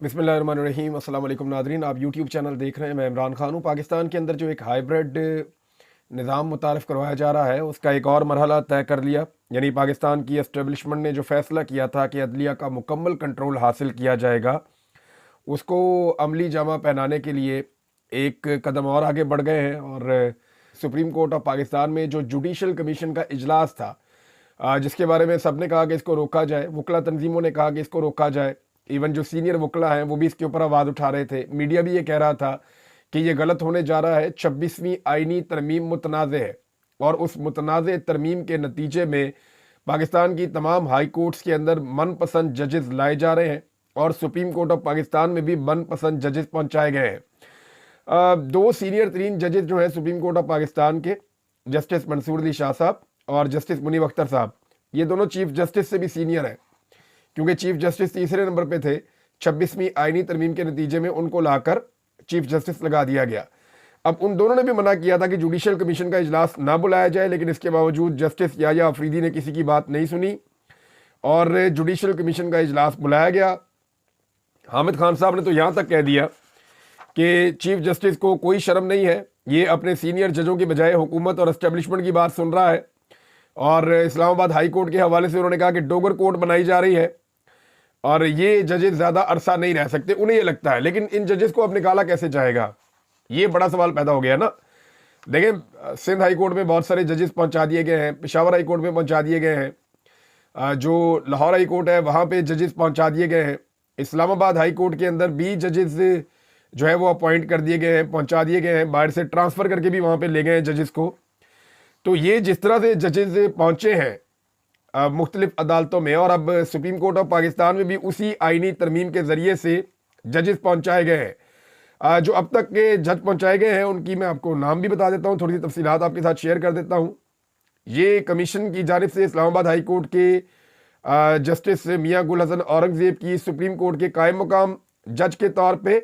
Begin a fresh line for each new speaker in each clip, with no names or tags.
बिस्मिल्लाहिर्रहमानिर्रहीम। अस्सलाम वालेकुम नादरीन, आप यूट्यूब चैनल देख रहे हैं। मैं इमरान खान हूँ। पाकिस्तान के अंदर जो एक हाइब्रिड निज़ाम मुतारफ़ करवाया जा रहा है उसका एक और मरहला तय कर लिया। यानी पाकिस्तान की एस्टेब्लिशमेंट ने जो फ़ैसला किया था कि अदलिया का मुकम्मल कंट्रोल हासिल किया जाएगा, उसको अमली जामा पहनाने के लिए एक कदम और आगे बढ़ गए हैं। और सुप्रीम कोर्ट ऑफ पाकिस्तान में जो जुडिशल कमीशन का इजलास था, जिसके बारे में सबने कहा कि इसको रोका जाए, वकला तंजीमों ने कहा कि इसको रोका जाए, इवन जो सीनियर वकला हैं वो भी इसके ऊपर आवाज़ उठा रहे थे। मीडिया भी ये कह रहा था कि ये गलत होने जा रहा है। 26वीं आइनी तरमीम मुतनाज़ है और उस मुतनाज़ तरमीम के नतीजे में पाकिस्तान की तमाम हाई कोर्ट्स के अंदर मनपसंद जजेस लाए जा रहे हैं और सुप्रीम कोर्ट ऑफ पाकिस्तान में भी मनपसंद जजेस पहुंचाए गए हैं। दो सीनियर तरीन जजेस जो हैं सुप्रीम कोर्ट ऑफ पाकिस्तान के, जस्टिस मंसूर अली शाह साहब और जस्टिस मुनीब अख्तर साहब, ये दोनों चीफ जस्टिस से भी सीनियर हैं, क्योंकि चीफ जस्टिस तीसरे नंबर पे थे। 26वीं आइनी तरमीम के नतीजे में उनको लाकर चीफ जस्टिस लगा दिया गया। अब उन दोनों ने भी मना किया था कि जुडिशल कमीशन का इजलास ना बुलाया जाए, लेकिन इसके बावजूद जस्टिस याया अफरीदी ने किसी की बात नहीं सुनी और जुडिशल कमीशन का इजलास बुलाया गया। हामिद खान साहब ने तो यहाँ तक कह दिया कि चीफ जस्टिस को कोई शर्म नहीं है, ये अपने सीनियर जजों की बजाय हुकूमत और एस्टेब्लिशमेंट की बात सुन रहा है। और इस्लामाबाद हाई कोर्ट के हवाले से उन्होंने कहा कि डोगर कोर्ट बनाई जा रही है और ये जजेस ज़्यादा अरसा नहीं रह सकते, उन्हें ये लगता है। लेकिन इन जजेस को अब निकाला कैसे जाएगा, ये बड़ा सवाल पैदा हो गया ना। देखें, सिंध हाई कोर्ट में बहुत सारे जजेस पहुंचा दिए गए हैं, पेशावर हाई कोर्ट में पहुंचा दिए गए हैं, जो लाहौर हाई कोर्ट है वहाँ पे जजेस पहुंचा दिए गए हैं। इस्लामाबाद हाई कोर्ट के अंदर भी जजेस जो है वो अपॉइंट कर दिए गए हैं, पहुंचा दिए गए हैं, बाहर से ट्रांसफ़र करके भी वहाँ पर ले गए हैं जजेस को। तो ये जिस तरह से जजेस पहुँचे हैं मुख्तलिफ अदालतों में, और अब सुप्रीम कोर्ट ऑफ पाकिस्तान में भी उसी आइनी तरमीम के ज़रिए से जजेस पहुँचाए गए हैं। जो अब तक के जज पहुँचाए गए हैं उनकी मैं आपको नाम भी बता देता हूँ, थोड़ी सी तफसीलात आपके साथ शेयर कर देता हूँ। ये कमीशन की जानिब से इस्लामाबाद हाई कोर्ट के जस्टिस मियाँ गुल हसन औरंगज़ेब की सुप्रीम कोर्ट के कायम मुकाम जज के तौर पर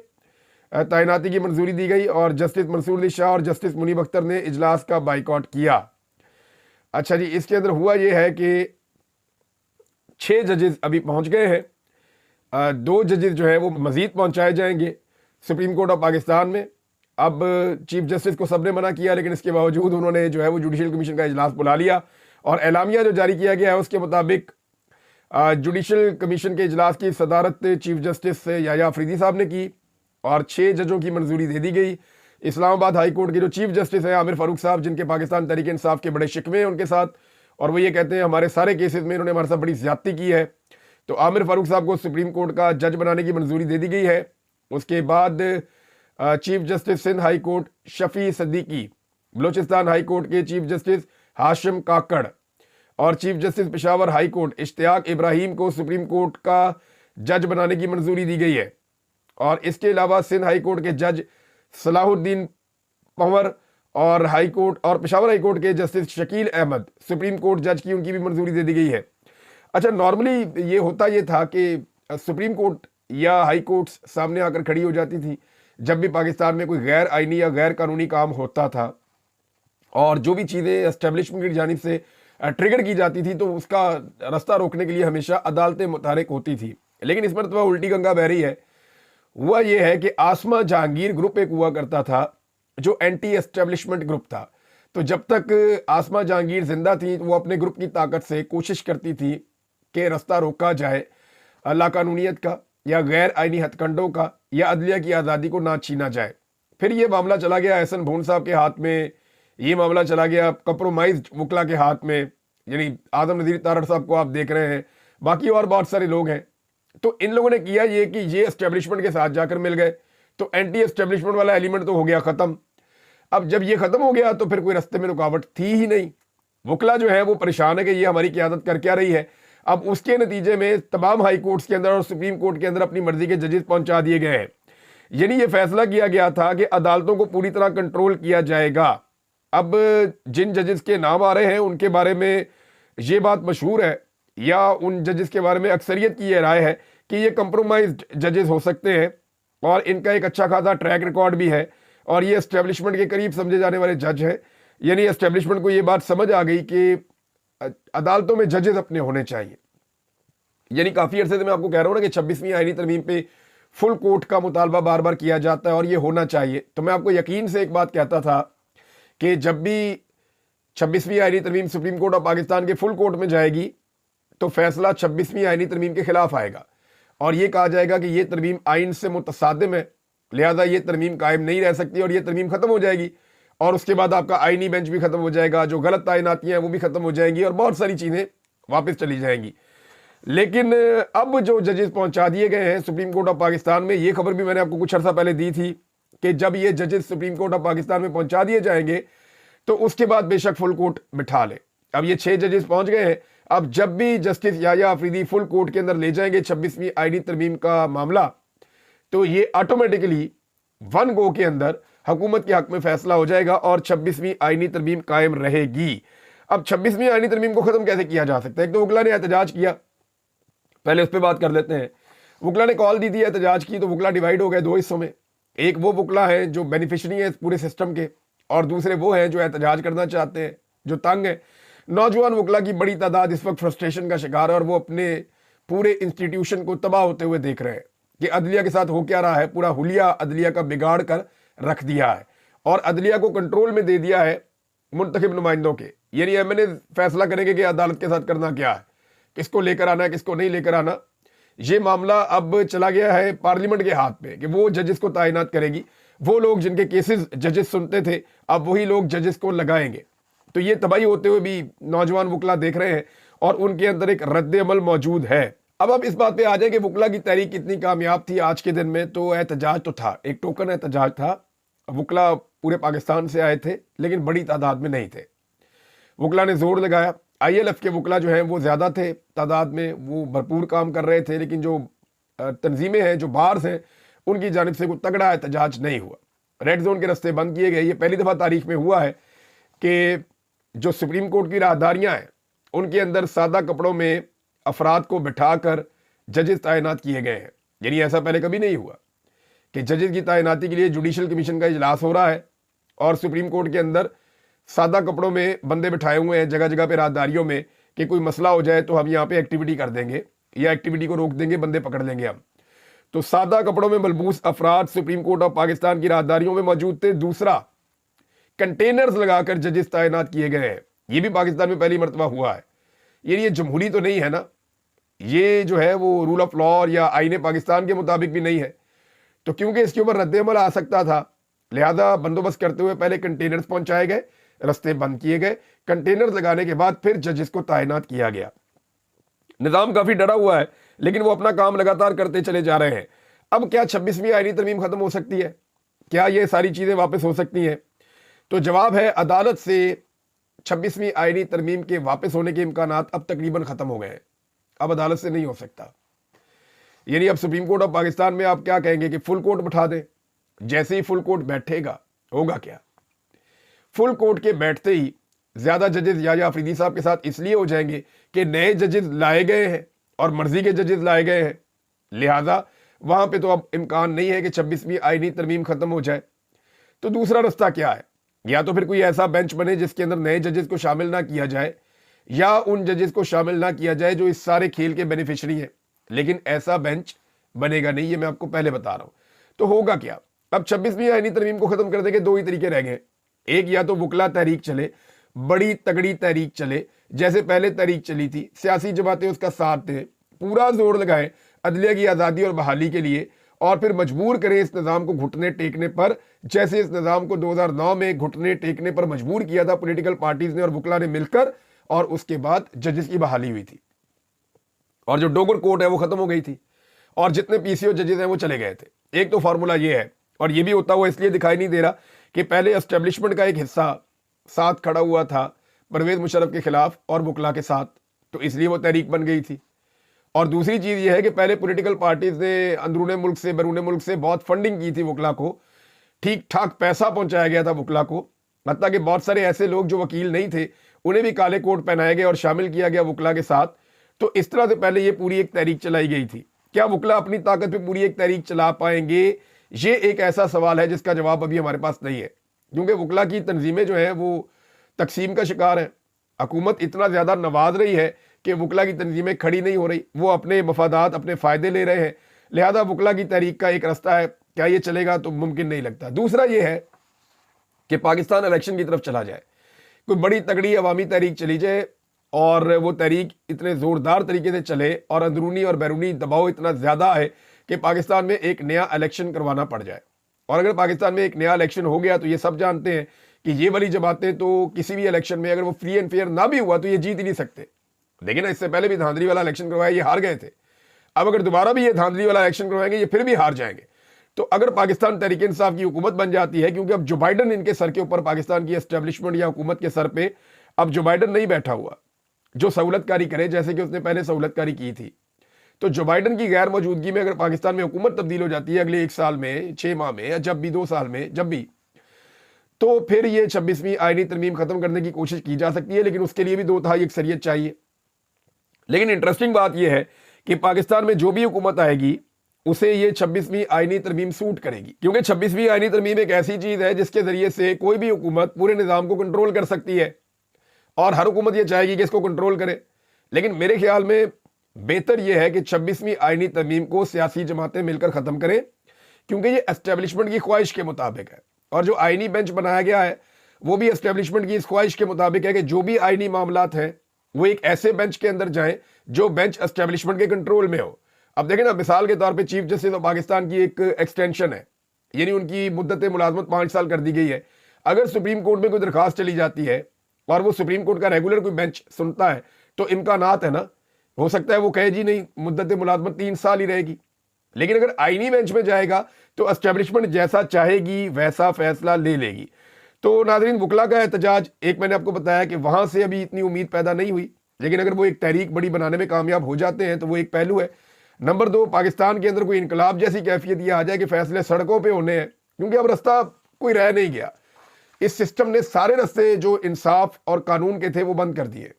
तैनाती की मंजूरी दी गई और जस्टिस मंसूर अली शाह और जस्टिस मुनीब अख्तर ने इजलास का बाइकआउट किया। अच्छा जी, इसके अंदर हुआ ये है कि 6 जजेस अभी पहुंच गए हैं, 2 जजेस जो है वो मजीद पहुंचाए जाएंगे सुप्रीम कोर्ट ऑफ पाकिस्तान में। अब चीफ जस्टिस को सबने मना किया, लेकिन इसके बावजूद उन्होंने जो है वो जुडिशल कमीशन का इजलास बुला लिया और एलामिया जो जारी किया गया है उसके मुताबिक जुडिशल कमीशन के इजलास की सदारत चीफ जस्टिस याया अफरीदी साहब ने की और 6 जजों की मंजूरी दे दी गई। इस्लामाबाद हाई कोर्ट के जो चीफ जस्टिस हैं आमिर फारूक साहब, जिनके पाकिस्तान तहरीक इंसाफ के बड़े शिकवे हैं उनके साथ, और वो ये कहते हैं हमारे सारे केसेस में इन्होंने हमारे साथ बड़ी ज्यादती की है, तो आमिर फारूक साहब को सुप्रीम कोर्ट का जज बनाने की मंजूरी दे दी गई है। उसके बाद chief justice Sindh high court Shafi Siddiqui, Balochistan high court के चीफ जस्टिस हाशिम काकड़ और chief justice Peshawar high court Ishtiaq Ibrahim को सुप्रीम कोर्ट का जज बनाने की मंजूरी दी गई है। और इसके अलावा सिंध हाई कोर्ट के जज सलाहुद्दीन पंवर और हाई कोर्ट और पेशावर हाई कोर्ट के justice Shakeel Ahmed supreme court जज की उनकी भी मंजूरी दे दी गई है। अच्छा, नॉर्मली ये होता ये था कि सुप्रीम कोर्ट या हाई कोर्ट्स सामने आकर खड़ी हो जाती थी जब भी पाकिस्तान में कोई गैर आइनी या गैर कानूनी काम होता था, और जो भी चीज़ें एस्टेब्लिशमेंट की जानिब से ट्रिगर की जाती थी तो उसका रास्ता रोकने के लिए हमेशा अदालतें मुतहरिक होती थी। लेकिन इस मरतबा उल्टी गंगा बह रही है। हुआ यह है कि आसमा जहांगीर ग्रुप एक हुआ करता था जो एंटी एस्टेब्लिशमेंट ग्रुप था। तो जब तक आसमा जहांगीर जिंदा थी वो अपने ग्रुप की ताकत से कोशिश करती थी कि रास्ता रोका जाए लाकानूनियत का या गैर आइनी हथकंडों का या अदलिया की आज़ादी को ना छीना जाए। फिर ये मामला चला गया एहसन भून साहब के हाथ में, ये मामला चला गया कंप्रोमाइज्ड वकला के हाथ में, यानी आदम नज़ीर तारड़ साहब को आप देख रहे हैं, बाकी और बहुत सारे लोग हैं। तो इन लोगों ने किया ये कि ये एस्टेब्लिशमेंट के साथ जाकर मिल गए, तो एंटी एस्टेब्लिशमेंट वाला एलिमेंट तो हो गया ख़त्म। अब जब ये ख़त्म हो गया तो फिर कोई रास्ते में रुकावट थी ही नहीं। वकला जो है वो परेशान है कि ये हमारी क़यादत कर क्या रही है। अब उसके नतीजे में तमाम हाई कोर्ट्स के अंदर और सुप्रीम कोर्ट के अंदर अपनी मर्जी के जजेस पहुंचा दिए गए हैं। यानी ये फैसला किया गया था कि अदालतों को पूरी तरह कंट्रोल किया जाएगा। अब जिन जजेस के नाम आ रहे हैं उनके बारे में ये बात मशहूर है, या उन जजेस के बारे में अक्सरियत की यह राय है कि ये कंप्रोमाइज्ड जजेस हो सकते हैं और इनका एक अच्छा खासा ट्रैक रिकॉर्ड भी है और ये एस्टेब्लिशमेंट के करीब समझे जाने वाले जज हैं। यानी एस्टेब्लिशमेंट को ये बात समझ आ गई कि अदालतों में जजेस अपने होने चाहिए। यानी काफ़ी अरसे से मैं आपको कह रहा हूँ ना कि 26वीं आईनी तरमीम पे फुल कोर्ट का मुतालबा बार बार किया जाता है और ये होना चाहिए। तो मैं आपको यकीन से एक बात कहता था कि जब भी 26वीं आईनी तरमीम सुप्रीम कोर्ट ऑफ पाकिस्तान के फुल कोर्ट में जाएगी तो फैसला 26वीं आईनी तरमीम के खिलाफ आएगा और ये कहा जाएगा कि ये तरमीम आइन से मुतसादिम है, लिहाजा ये तरमीम कायम नहीं रह सकती और ये तरमीम खत्म हो जाएगी और उसके बाद आपका आईनी बेंच भी खत्म हो जाएगा, जो गलत तैनातियां हैं वो भी खत्म हो जाएंगी और बहुत सारी चीजें वापस चली जाएंगी। लेकिन अब जो जजेस पहुंचा दिए गए हैं सुप्रीम कोर्ट ऑफ पाकिस्तान में, ये खबर भी मैंने आपको कुछ अर्सा पहले दी थी कि जब ये जजेस सुप्रीम कोर्ट ऑफ पाकिस्तान में पहुंचा दिए जाएंगे तो उसके बाद बेशक फुल कोर्ट बिठा ले। अब ये 6 जजेस पहुंच गए हैं। अब जब भी जस्टिस याया अफरीदी फुल कोर्ट के अंदर ले जाएंगे 26वीं आईनी तरमीम का मामला, तो ये ऑटोमेटिकली वन गो के अंदर हुकूमत के हक में फैसला हो जाएगा और 26वीं आईनी तरमीम कायम रहेगी। अब 26वीं आईनी तरमीम को खत्म कैसे किया जा सकता है? एक तो वकला ने एहतजाज किया, पहले उस पर बात कर लेते हैं। वकला ने कॉल दी थी, एहतजाज की, तो वकला डिवाइड हो गए 2 हिस्सों में। एक वो वकला है जो बेनिफिशरी है इस पूरे सिस्टम के और दूसरे वो हैं जो एहतजाज करना चाहते हैं, जो तंग है। नौजवान वकला की बड़ी तादाद इस वक्त फ्रस्ट्रेशन का शिकार है और वो अपने पूरे इंस्टीट्यूशन को तबाह होते हुए देख रहे हैं कि अदलिया के साथ हो क्या रहा है। पूरा हुलिया अदलिया का बिगाड़ कर रख दिया है और अदलिया को कंट्रोल में दे दिया है मुंतखब नुमाइंदों के। यानी एमएनए फैसला करेंगे कि अदालत के साथ करना क्या है, किसको लेकर आना है, किसको नहीं लेकर आना। ये मामला अब चला गया है पार्लियामेंट के हाथ में कि वो जजेस को तैनात करेगी। वो लोग जिनके केसेस जजेस सुनते थे अब वही लोग जजेस को लगाएंगे। तो ये तबाही होते हुए भी नौजवान वकला देख रहे हैं और उनके अंदर एक रद्द अमल मौजूद है। अब इस बात पे आ जाए कि वकला की तहरीक कितनी कामयाब थी आज के दिन में। तो एहतजाज तो था, एक टोकन एहतजाज था। वकला पूरे पाकिस्तान से आए थे लेकिन बड़ी तादाद में नहीं थे। वकला ने जोर लगाया। ILF के वकला जो हैं वो ज़्यादा थे तादाद में, वो भरपूर काम कर रहे थे, लेकिन जो तंजीमें हैं, जो बार्स हैं, उनकी जानिब से कोई तगड़ा एहतजाज नहीं हुआ। रेड जोन के रास्ते बंद किए गए। ये पहली दफ़ा तारीख में हुआ है कि जो सुप्रीम कोर्ट की राहदारियाँ हैं उनके अंदर सादा कपड़ों में अफराद को बिठाकर जजेस तैनात किए गए हैं। यानी ऐसा पहले कभी नहीं हुआ कि जजेस की तैनाती के लिए जुडिशल कमीशन का इजलास हो रहा है और सुप्रीम कोर्ट के अंदर सादा कपड़ों में बंदे बिठाए हुए हैं जगह जगह पे राहदारियों में कि कोई मसला हो जाए तो हम यहाँ पे एक्टिविटी कर देंगे या एक्टिविटी को रोक देंगे, बंदे पकड़ लेंगे हम। तो सादा कपड़ों में मलबूस अफराद सुप्रीम कोर्ट ऑफ पाकिस्तान की राहदारियों में मौजूद थे। दूसरा, कंटेनर्स लगाकर जजेस तैनात किए गए हैं। ये भी पाकिस्तान में पहली मरतबा हुआ है। ये जमहूरी तो नहीं है ना, ये जो है वो रूल ऑफ लॉ या आईने पाकिस्तान के मुताबिक भी नहीं है। तो क्योंकि इसके ऊपर रद्द-ए-अमल आ सकता था, लिहाजा बंदोबस्त करते हुए पहले कंटेनर्स पहुंचाए गए, रास्ते बंद किए गए। कंटेनर्स लगाने के बाद फिर जजेस को तैनात किया गया। निज़ाम काफ़ी डरा हुआ है लेकिन वो अपना काम लगातार करते चले जा रहे हैं। अब क्या 26वीं आईनी तरमीम खत्म हो सकती है? क्या ये सारी चीज़ें वापस हो सकती हैं? तो जवाब है, अदालत से 26वीं आईनी तरमीम के वापस होने के इम्कानात अब तकरीबन ख़त्म हो गए हैं। अब अदालत से नहीं हो सकता। यानी अब सुप्रीम कोर्ट ऑफ पाकिस्तान में आप क्या कहेंगे कि फुल कोर्ट बिठा दें? जैसे ही फुल कोर्ट बैठेगा होगा क्या? फुल कोर्ट के बैठते ही ज़्यादा जजेस याया अफरीदी साहब के साथ इसलिए हो जाएंगे कि नए जजेस लाए गए हैं और मर्जी के जजेस लाए गए हैं, लिहाजा वहां पे तो अब इम्कान नहीं है कि 26वीं आईनी तरमीम खत्म हो जाए। तो दूसरा रास्ता क्या है? या तो फिर कोई ऐसा बेंच बने जिसके अंदर नए जजेस को शामिल ना किया जाए या उन जजेस को शामिल ना किया जाए जो इस सारे खेल के बेनिफिशरी हैं। लेकिन ऐसा बेंच बनेगा नहीं, ये मैं आपको पहले बता रहा हूं। तो होगा क्या? अब 26वीं आईनी तरमीम को खत्म कर देंगे। 2 ही तरीके रह गए। एक, या तो वकला तहरीक चले, बड़ी तगड़ी तहरीक चले जैसे पहले तहरीक चली थी, सियासी जमातें उसका साथ दें, पूरा जोर लगाएं अदलिया की आज़ादी और बहाली के लिए और फिर मजबूर करें इस निज़ाम को घुटने टेकने पर, जैसे इस निज़ाम को 2009 में घुटने टेकने पर मजबूर किया था पॉलिटिकल पार्टीज ने और वकला ने मिलकर, और उसके बाद जजेस की बहाली हुई थी और जो डोगर कोर्ट है वो खत्म हो गई थी और जितने PCO जजेस हैं वो चले गए थे। एक तो फार्मूला ये है, और ये भी होता हुआ इसलिए दिखाई नहीं दे रहा कि पहले एस्टेब्लिशमेंट का एक हिस्सा साथ खड़ा हुआ था परवेज मुशर्रफ के खिलाफ और वकला के साथ, तो इसलिए वो तहरीक बन गई थी। और दूसरी चीज़ ये है कि पहले पॉलिटिकल पार्टीज ने अंदरूने मुल्क से बैरून मुल्क से बहुत फंडिंग की थी वकला को, ठीक ठाक पैसा पहुंचाया गया था वकला को, हत्ता कि बहुत सारे ऐसे लोग जो वकील नहीं थे उन्हें भी काले कोट पहनाए गए और शामिल किया गया वकला के साथ। तो इस तरह से पहले ये पूरी एक तहरीक चलाई गई थी। क्या वकला अपनी ताकत पे पूरी एक तहरीक चला पाएंगे? ये एक ऐसा सवाल है जिसका जवाब अभी हमारे पास नहीं है, क्योंकि वकला की तंजीमें जो हैं वो तकसीम का शिकार है। हुकूमत इतना ज़्यादा नवाज रही है कि वकला की तंजीमें खड़ी नहीं हो रही, वो अपने मफादात, अपने फ़ायदे ले रहे हैं। लिहाजा वकला की तहरीक का एक रास्ता है, क्या ये चलेगा? तो मुमकिन नहीं लगता। दूसरा ये है कि पाकिस्तान इलेक्शन की तरफ चला जाए, कोई बड़ी तगड़ी अवामी तहरीक चली जाए और वो तहरीक इतने ज़ोरदार तरीके से चले और अंदरूनी और बैरूनी दबाव इतना ज़्यादा है कि पाकिस्तान में एक नया इलेक्शन करवाना पड़ जाए। और अगर पाकिस्तान में एक नया इलेक्शन हो गया तो ये सब जानते हैं कि ये वाली जमातें तो किसी भी इलेक्शन में अगर वो फ्री एंड फेयर ना भी हुआ तो ये जीत ही नहीं सकते। देखिए ना, इससे पहले भी धांधली वाला इलेक्शन करवाया, ये हार गए थे। अब अगर दोबारा भी ये धांधली वाला इलेक्शन करवाएंगे, ये फिर भी हार जाएंगे। तो अगर पाकिस्तान तहरीक इंसाफ की हुकूमत बन जाती है, क्योंकि अब जो बाइडन इनके सर के ऊपर, पाकिस्तान की एस्टेब्लिशमेंट या हुकूमत के सर पे अब जो बाइडन नहीं बैठा हुआ जो सहूलतकारी करे, जैसे कि उसने पहले सहूलतकारी की थी, तो जो बाइडन की गैर मौजूदगी में अगर पाकिस्तान में हुकूमत तब्दील हो जाती है अगले 1 साल में, 6 माह में, या जब भी 2 साल में, जब भी, तो फिर ये 26वीं आईनी तरमीम खत्म करने की कोशिश की जा सकती है, लेकिन उसके लिए भी 2/3 अक्सरियत चाहिए। लेकिन इंटरेस्टिंग बात यह है कि पाकिस्तान में जो भी हुकूमत आएगी उसे ये 26वीं आईनी तरमीम सूट करेगी, क्योंकि 26वीं आईनी तरमीम एक ऐसी चीज है जिसके जरिए से कोई भी हुकूमत पूरे निज़ाम को कंट्रोल कर सकती है और हर हुकूमत ये चाहेगी कि इसको कंट्रोल करे। लेकिन मेरे ख्याल में बेहतर यह है कि 26वीं आईनी तरमीम को सियासी जमातें मिलकर ख़त्म करें, क्योंकि ये एस्टेब्लिशमेंट की ख्वाहिश के मुताबिक है। और जो आईनी बेंच बनाया गया है वो भी एस्टेब्लिशमेंट की इस ख्वाहिश के मुताबिक है कि जो भी आईनी मामलात हैं वो एक ऐसे बेंच के अंदर जाएं जो बेंच एस्टेब्लिशमेंट के कंट्रोल में हो। अब देखें ना, मिसाल के तौर पे चीफ जस्टिस ऑफ पाकिस्तान की एक एक्सटेंशन है, यानी उनकी मुद्दत मुलाजमत 5 साल कर दी गई है। अगर सुप्रीम कोर्ट में कोई दरखास्त चली जाती है और वो सुप्रीम कोर्ट का रेगुलर कोई बेंच सुनता है तो इम्कानात है ना, हो सकता है वो कहे जी नहीं, मुद्दत मुलाजमत 3 साल ही रहेगी। लेकिन अगर आईनी बेंच में जाएगा तो एस्टेब्लिशमेंट जैसा चाहेगी वैसा फैसला ले लेगी। तो नाज़रीन, वकला का एहतजाज, एक मैंने आपको बताया कि वहां से अभी इतनी उम्मीद पैदा नहीं हुई, लेकिन अगर वो एक तहरीक बड़ी बनाने में कामयाब हो जाते हैं तो वो एक पहलू है। नंबर 2, पाकिस्तान के अंदर कोई इनकलाब जैसी कैफियत ये आ जाए कि फैसले सड़कों पे होने हैं, क्योंकि अब रास्ता कोई रह नहीं गया। इस सिस्टम ने सारे रास्ते जो इंसाफ और कानून के थे वो बंद कर दिए।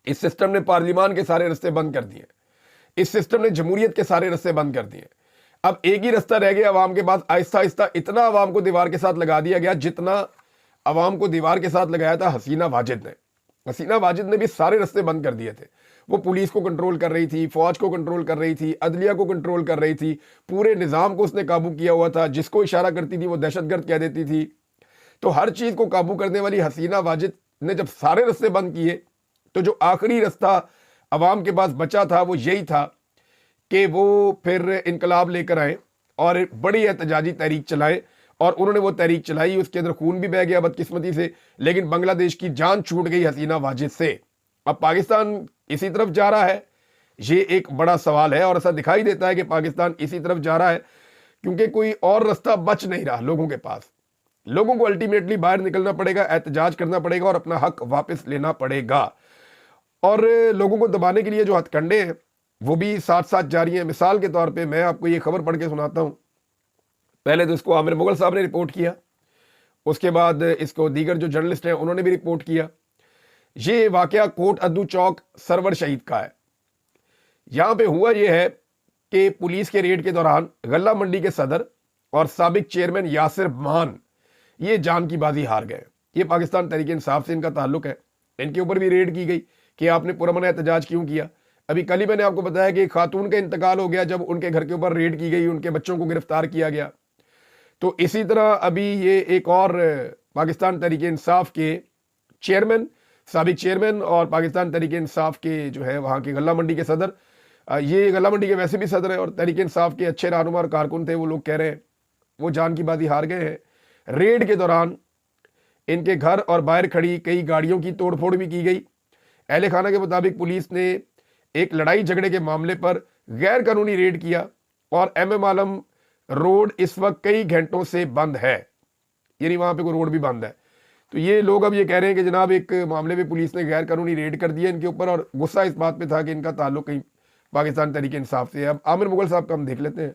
इस सिस्टम ने पार्लियामान के सारे रास्ते बंद कर दिए। इस सिस्टम ने जमहूरियत के सारे रास्ते बंद कर दिए। अब एक ही रास्ता रह गया अवाम के पास। आहिस्ता आहिस्ता इतना अवाम को दीवार के साथ लगा दिया गया जितना अवाम को दीवार के साथ लगाया था हसीना वाजिद ने। हसीना वाजिद ने भी सारे रास्ते बंद कर दिए थे। वो पुलिस को कंट्रोल कर रही थी, फौज को कंट्रोल कर रही थी, अदलिया को कंट्रोल कर रही थी, पूरे निज़ाम को उसने काबू किया हुआ था। जिसको इशारा करती थी वो दहशतगर्द कह देती थी। तो हर चीज़ को काबू करने वाली हसीना वाजिद ने जब सारे रास्ते बंद किए तो जो आखिरी रास्ता अवाम के पास बचा था वो यही था कि वो फिर इनकलाब लेकर आए और बड़ी एहतजाजी तहरीक चलाए। और उन्होंने वो तहरीक चलाई, उसके अंदर खून भी बह गया बदकिस्मती से, लेकिन बांग्लादेश की जान छूट गई हसीना वाजिद से। अब पाकिस्तान इसी तरफ जा रहा है, ये एक बड़ा सवाल है और ऐसा दिखाई देता है कि पाकिस्तान इसी तरफ जा रहा है, क्योंकि कोई और रास्ता बच नहीं रहा लोगों के पास। लोगों को अल्टीमेटली बाहर निकलना पड़ेगा, एहतजाज करना पड़ेगा और अपना हक वापस लेना पड़ेगा। और लोगों को दबाने के लिए जो हथकंडे हैं वो भी साथ साथ जारी हैं। मिसाल के तौर पे मैं आपको ये खबर पढ़ के सुनाता हूँ। पहले तो इसको आमिर मुगल साहब ने रिपोर्ट किया, उसके बाद इसको दीगर जो जर्नलिस्ट हैं उन्होंने भी रिपोर्ट किया। ये वाकया कोट अद्दू चौक सरवर शहीद का है। यहाँ पे हुआ ये है कि पुलिस के रेड के दौरान गल्ला मंडी के सदर और साबिक चेयरमैन यासिर मान ये जान की बाजी हार गए। ये पाकिस्तान तहरीक इंसाफ से इनका ताल्लुक है। इनके ऊपर भी रेड की गई कि आपने पुरअमन एहतजाज क्यों किया। अभी कल ही मैंने आपको बताया कि खातून का इंतकाल हो गया जब उनके घर के ऊपर रेड की गई, उनके बच्चों को गिरफ्तार किया गया। तो इसी तरह अभी ये एक और पाकिस्तान तहरीक इंसाफ के चेयरमैन, साबिक चेयरमैन और पाकिस्तान तहरीक इंसाफ के जो है वहाँ के गल्ला मंडी के सदर, ये गल्ला मंडी के वैसे भी सदर है और तहरीक इंसाफ के अच्छे रहनुमा और कारकुन थे, वो लोग कह रहे हैं वो जान की बाजी हार गए हैं। रेड के दौरान इनके घर और बाहर खड़ी कई गाड़ियों की तोड़फोड़ भी की गई। अहले खाना के मुताबिक पुलिस ने एक लड़ाई झगड़े के मामले पर गैर कानूनी रेड किया और MM आलम रोड इस वक्त कई घंटों से बंद है, यानी वहां पे कोई रोड भी बंद है। तो ये लोग अब ये कह रहे हैं कि जनाब एक मामले में पुलिस ने गैर कानूनी रेड कर दिया इनके ऊपर और गुस्सा इस बात पे था कि इनका ताल्लुक कहीं पाकिस्तान तहरीक इंसाफ से है। अब आमिर मुगल साहब का हम देख लेते हैं।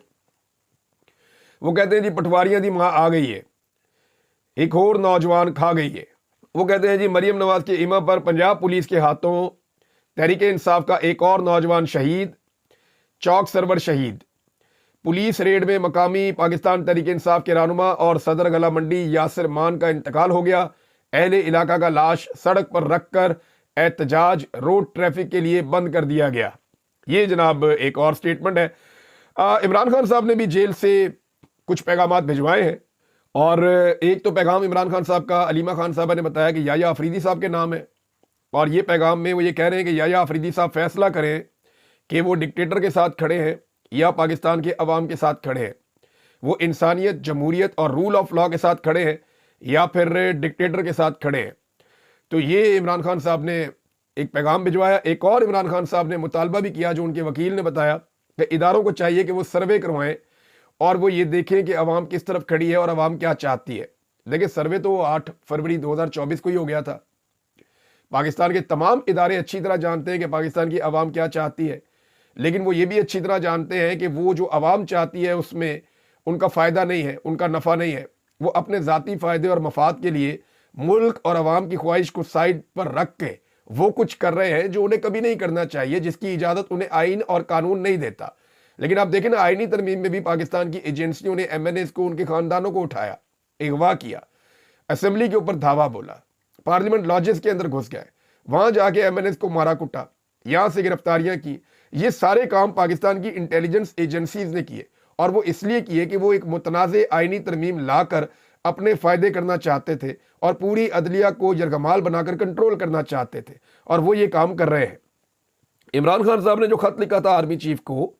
वो कहते हैं जी पटवारियां दी मां आ गई है, एक और नौजवान खा गई है। वो कहते हैं जी मरियम नवाज के इमा पर पंजाब पुलिस के हाथों तहरीक इंसाफ का एक और नौजवान शहीद, चौक सरवर शहीद। पुलिस रेड में मकामी पाकिस्तान तहरीक इंसाफ के रहनुमा और सदर गला मंडी यासिर मान का इंतकाल हो गया। अहले इलाका का लाश सड़क पर रखकर एहतजाज रोड ट्रैफिक के लिए बंद कर दिया गया। ये जनाब एक और स्टेटमेंट है। इमरान खान साहब ने भी जेल से कुछ पैगाम भिजवाए हैं, और एक तो पैगाम इमरान खान साहब का अलीमा खान साहबा ने बताया कि याया अफरीदी साहब के नाम है, और ये पैगाम में वो ये कह रहे हैं कि याया अफरीदी साहब फैसला करें कि वो डिक्टेटर के साथ खड़े हैं या पाकिस्तान के अवाम के साथ खड़े हैं, वो इंसानियत, जमहूरियत और रूल ऑफ लॉ के साथ खड़े हैं या फिर डिक्टेटर के साथ खड़े हैं। तो ये इमरान खान साहब ने एक पैगाम भिजवाया। एक और इमरान खान साहब ने मुतालबा भी किया, जो उनके वकील ने बताया कि इदारों को चाहिए कि वो सर्वे करवाएं और वो ये देखें कि अवाम किस तरफ खड़ी है और अवाम क्या चाहती है। देखिए, सर्वे तो 8 फरवरी 2024 को ही हो गया था। पाकिस्तान के तमाम इदारे अच्छी तरह जानते हैं कि पाकिस्तान की अवाम क्या चाहती है, लेकिन वो ये भी अच्छी तरह जानते हैं कि वो जो अवाम चाहती है उसमें उनका फ़ायदा नहीं है, उनका नफ़ा नहीं है। वो अपने ज़ाती फ़ायदे और मफाद के लिए मुल्क और अवाम की ख्वाहिश को साइड पर रख के वो कुछ कर रहे हैं जो उन्हें कभी नहीं करना चाहिए, जिसकी इजाज़त उन्हें आइन और कानून नहीं देता। लेकिन आप देखें ना, आइनी तरमीम में भी पाकिस्तान की एजेंसियों ने MNAs को, उनके ख़ानदानों को उठाया, अगवा किया, असेंबली के ऊपर धावा बोला, पार्लियामेंट लॉजेस के अंदर घुस गए, वहां जाके MNAs को मारा कुटा, यहां से गिरफ्तारियां की। ये सारे काम पाकिस्तान की इंटेलिजेंस एजेंसीज ने किए, और वो इसलिए किए कि वो एक मुतनाज़ आइनी तरमीम लाकर अपने फ़ायदे करना चाहते थे और पूरी अदलिया को यरगमाल बनाकर कंट्रोल करना चाहते थे, और वो ये काम कर रहे हैं। इमरान खान साहब ने जो ख़त लिखा था आर्मी चीफ को,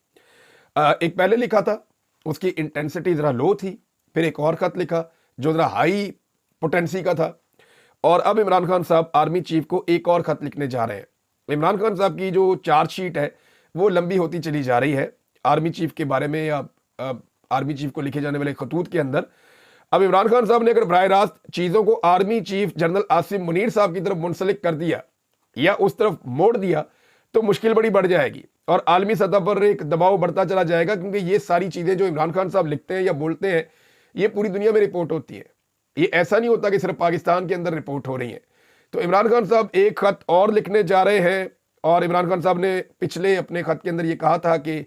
एक पहले लिखा था, उसकी इंटेंसिटी ज़रा लो थी, फिर एक और ख़त लिखा जो ज़रा हाई पोटेंसी का था, और अब इमरान खान साहब आर्मी चीफ को एक और ख़त लिखने जा रहे हैं। इमरान खान साहब की जो चार्जशीट है वो लंबी होती चली जा रही है आर्मी चीफ के बारे में, या आर्मी चीफ को लिखे जाने वाले खतूत के अंदर। अब इमरान खान साहब ने अगर बराह रास्त चीज़ों को army chief general Asim Munir साहब की तरफ मुंसलिक कर दिया या उस तरफ मोड़ दिया तो मुश्किल बड़ी बढ़ जाएगी और आलमी सतह पर एक दबाव बढ़ता चला जाएगा, क्योंकि ये सारी चीज़ें जो इमरान खान साहब लिखते हैं या बोलते हैं ये पूरी दुनिया में रिपोर्ट होती है। ये ऐसा नहीं होता कि सिर्फ पाकिस्तान के अंदर रिपोर्ट हो रही है। तो इमरान खान साहब एक ख़त और लिखने जा रहे हैं, और इमरान खान साहब ने पिछले अपने ख़त के अंदर ये कहा था कि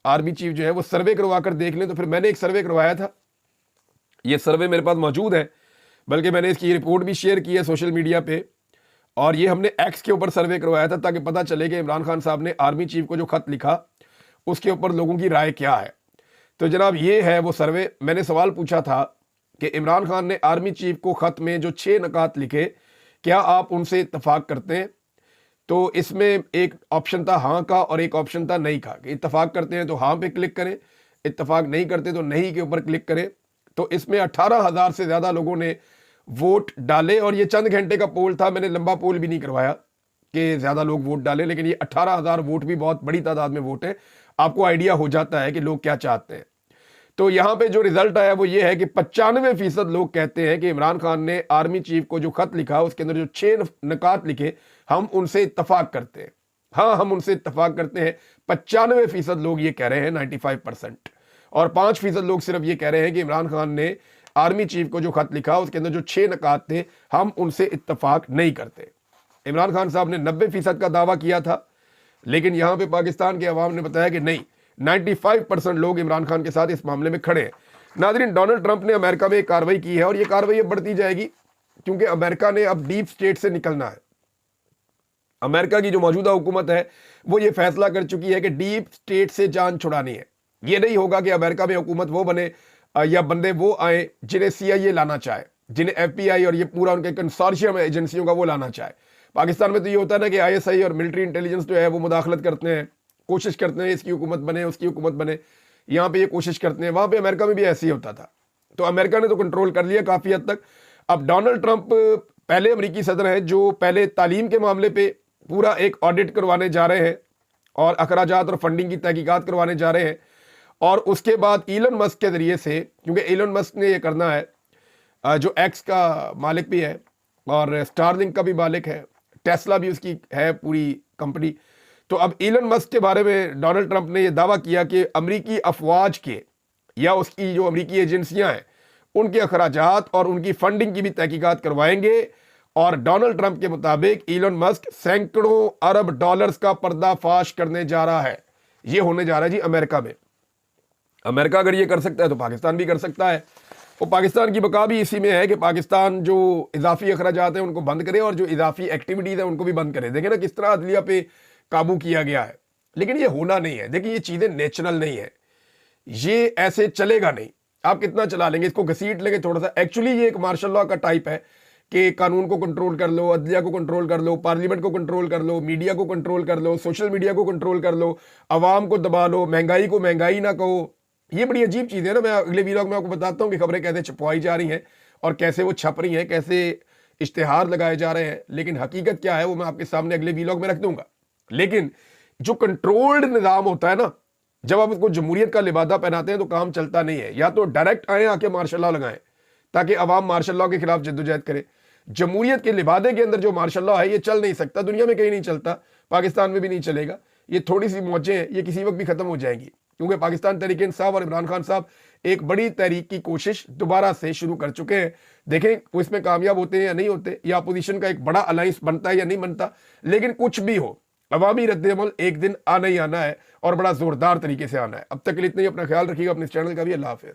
आर्मी चीफ जो है वो सर्वे करवा कर देख लें। तो फिर मैंने एक सर्वे करवाया था, ये सर्वे मेरे पास मौजूद है, बल्कि मैंने इसकी रिपोर्ट भी शेयर की है सोशल मीडिया पे, और ये हमने एक्स के ऊपर सर्वे करवाया था ताकि पता चले कि इमरान खान साहब ने आर्मी चीफ को जो ख़त लिखा उसके ऊपर लोगों की राय क्या है। तो जनाब ये है वो सर्वे। मैंने सवाल पूछा था कि इमरान खान ने आर्मी चीफ को ख़त में जो 6 नकात लिखे, क्या आप उनसे इत्तफाक करते हैं? तो इसमें एक ऑप्शन था हाँ का और एक ऑप्शन था नहीं का, कि इत्तफाक करते हैं तो हाँ पे क्लिक करें, इत्तफाक नहीं करते तो नहीं के ऊपर क्लिक करें। तो इसमें 18,000 से ज़्यादा लोगों ने वोट डाले, और ये चंद घंटे का पोल था, मैंने लंबा पोल भी नहीं करवाया कि ज़्यादा लोग वोट डालें, लेकिन ये 18,000 वोट भी बहुत बड़ी तादाद में वोट है। आपको आइडिया हो जाता है कि लोग क्या चाहते हैं। तो यहाँ पे जो रिजल्ट आया वो ये है कि 95% लोग कहते हैं कि इमरान खान ने आर्मी चीफ को जो खत लिखा उसके अंदर जो 6 नकात लिखे हम उनसे इत्तफाक करते हैं। हाँ, हम उनसे इत्तफाक करते हैं। 95% लोग ये कह रहे हैं, 95%, और 5% लोग सिर्फ ये कह रहे हैं कि इमरान खान ने आर्मी चीफ को जो खत लिखा उसके अंदर जो 6 नकात थे हम उनसे इत्तफाक नहीं करते। इमरान खान साहब ने 90% का दावा किया था, लेकिन यहाँ पे पाकिस्तान के अवाम ने बताया कि नहीं, 95% लोग इमरान खान के साथ इस मामले में खड़े हैं। नाज़रीन, डोनाल्ड ट्रंप ने अमेरिका में एक कार्रवाई की है, और ये कार्रवाई अब बढ़ती जाएगी, क्योंकि अमेरिका ने अब डीप स्टेट से निकलना है। अमेरिका की जो मौजूदा हुकूमत है वो ये फैसला कर चुकी है कि डीप स्टेट से जान छुड़ानी है। ये नहीं होगा कि अमेरिका में हुकूमत वो बने या बंदे वो आए जिन्हें CIA लाना चाहे, जिन्हें FBI और ये पूरा उनके कंसोर्शियम एजेंसियों का वो लाना चाहे। पाकिस्तान में तो ये होता है ना कि ISI और मिलिट्री इंटेलिजेंस जो है वो मुदाखलत करते हैं, कोशिश करते हैं इसकी हुकूमत बने, उसकी हुकूमत बने, यहाँ पे ये कोशिश करते हैं। वहाँ पे अमेरिका में भी ऐसे ही होता था। तो अमेरिका ने तो कंट्रोल कर लिया काफ़ी हद तक। अब डोनाल्ड ट्रंप पहले अमेरिकी सदर हैं जो पहले तालीम के मामले पे पूरा एक ऑडिट करवाने जा रहे हैं और अखराजात और फंडिंग की तहकीकात करवाने जा रहे हैं, और उसके बाद इलन मस्क के ज़रिए से, क्योंकि इलन मस्क ने ये करना है, जो एक्स का मालिक भी है और स्टारलिंक का भी मालिक है, टेस्ला भी उसकी है पूरी कंपनी। तो अब इलन मस्क के बारे में डोनाल्ड ट्रंप ने यह दावा किया कि अमरीकी अफवाज के या उसकी जो अमरीकी एजेंसियां हैं उनके अखराजात और उनकी फंडिंग की भी तहकीकात करवाएंगे। और डोनाल्ड ट्रंप के मुताबिक इलन मस्क सैकड़ों अरब डॉलर्स का पर्दाफाश करने जा रहा है। ये होने जा रहा है जी अमेरिका में। अमेरिका अगर ये कर सकता है तो पाकिस्तान भी कर सकता है। और पाकिस्तान की बका भी इसी में है कि पाकिस्तान जो इजाफी अखराजात हैं उनको बंद करे और जो इजाफी एक्टिविटीज़ हैं उनको भी बंद करे। देखें ना किस तरह अदलिया पे काबू किया गया है, लेकिन ये होना नहीं है। देखिए, ये चीज़ें नेचुरल नहीं है। ये ऐसे चलेगा नहीं। आप कितना चला लेंगे, इसको घसीट लेंगे थोड़ा सा। एक्चुअली ये एक मार्शल लॉ का टाइप है कि कानून को कंट्रोल कर लो, अदलिया को कंट्रोल कर लो, पार्लियामेंट को कंट्रोल कर लो, मीडिया को कंट्रोल कर लो, सोशल मीडिया को कंट्रोल कर लो, अवाम को दबा लो, महंगाई को महंगाई ना कहो। ये बड़ी अजीब चीज़ है ना। मैं अगले वीलॉग में आपको बताता हूँ कि खबरें कैसे छपवाई जा रही हैं और कैसे वो छप रही हैं, कैसे इश्तिहार लगाए जा रहे हैं, लेकिन हकीकत क्या है वो मैं आपके सामने अगले वीलॉग में रख दूंगा। लेकिन जो कंट्रोल्ड निज़ाम होता है ना, जब आप उसको जमहूरियत का लिबादा पहनाते हैं तो काम चलता नहीं है। या तो डायरेक्ट आए आके मार्शल लॉ लगाएं ताकि अवाम मार्शल लॉ के खिलाफ जद्दोजहद करे। जमहूरियत के लिबादे के अंदर जो मार्शल लॉ है ये चल नहीं सकता, दुनिया में कहीं नहीं चलता, पाकिस्तान में भी नहीं चलेगा। ये थोड़ी सी मौजें हैं, ये किसी वक्त भी खत्म हो जाएंगी, क्योंकि पाकिस्तान तहरीक इंसाफ और इमरान खान साहब एक बड़ी तहरीक की कोशिश दोबारा से शुरू कर चुके हैं। देखें वो इसमें कामयाब होते हैं या नहीं होते, या अपोजिशन का एक बड़ा अलायंस बनता है या नहीं बनता। लेकिन कुछ भी हो, अवामी रद्द-ए-अमल एक दिन आना ही आना है और बड़ा जोरदार तरीके से आना है। अब तक के लिए इतना ही। अपना ख्याल रखिएगा, अपने इस चैनल का भी। अल्लाह हाफिज़।